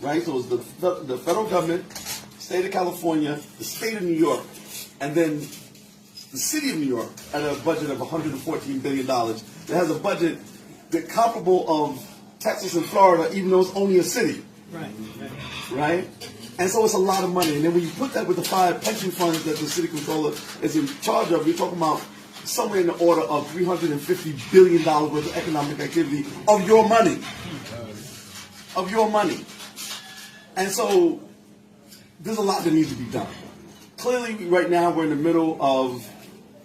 right? So it's the federal government, state of California, the state of New York, and then the city of New York at a budget of $114 billion. It has a budget that comparable of Texas and Florida, even though it's only a city. Right? And so it's a lot of money. And then when you put that with the 5 pension funds that the city controller is in charge of, you're talking about somewhere in the order of $350 billion worth of economic activity of your money. Of your money. And so there's a lot that needs to be done. Clearly, right now, we're in the middle of,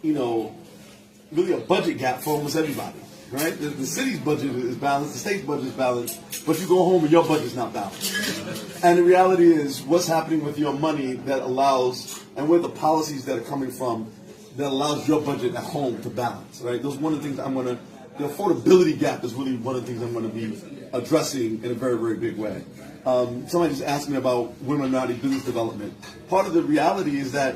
really a budget gap for almost everybody. Right? The city's budget is balanced, the state's budget is balanced, but you go home and your budget's not balanced. And the reality is what's happening with your money that allows, and where the policies that are coming from that allows your budget at home to balance. Right? Those one of the things the affordability gap is really one of the things I'm going to be addressing in a very, very big way. Somebody just asked me about women and minority business development. Part of the reality is that,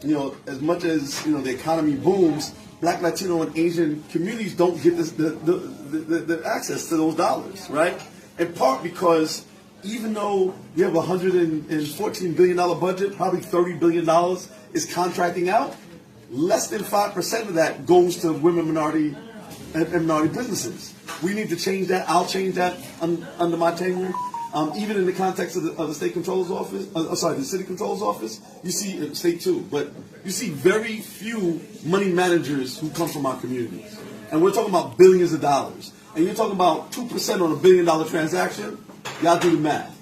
as much as, the economy booms, Black, Latino, and Asian communities don't get the access to those dollars, right? In part because even though we have a $114 billion budget, probably $30 billion is contracting out, less than 5% of that goes to women, minority, and minority businesses. We need to change that. I'll change that under my tenure. Even in the context of the state controller's office, the city controller's office, you see, state too, but you see very few money managers who come from our communities. And we're talking about billions of dollars. And you're talking about 2% on $1 billion transaction, y'all do the math.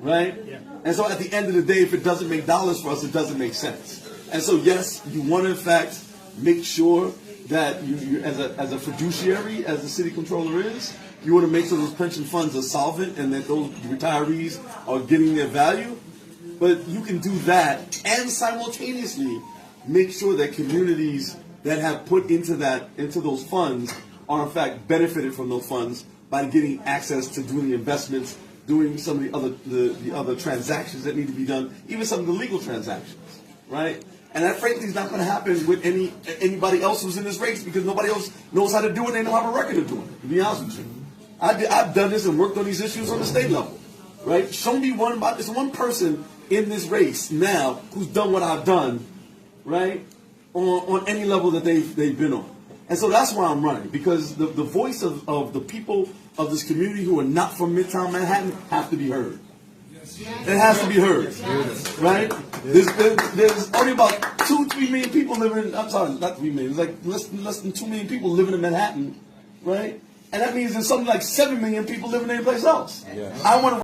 Right? Yeah. And so at the end of the day, if it doesn't make dollars for us, it doesn't make sense. And so yes, you want to in fact make sure that you as a fiduciary, as the city controller is, you want to make sure those pension funds are solvent and that those retirees are getting their value. But you can do that and simultaneously make sure that communities that have put into those funds are in fact benefited from those funds by getting access to doing the investments, doing some of the other transactions that need to be done, even some of the legal transactions, right? And that frankly is not going to happen with anybody else who's in this race because nobody else knows how to do it. They don't have a record of doing it, to be honest with you. I've done this and worked on these issues on the state level, right? Show me there's one person in this race now who's done what I've done, right? On any level that they've been on. And so that's why I'm running, because the voice of the people of this community who are not from Midtown Manhattan have to be heard. It has to be heard, right? There's only about 2-3 million people living. I'm sorry, not 3 million. It's like less than 2 million people living in Manhattan, right? And that means there's something like 7 million people living anyplace else. I want to.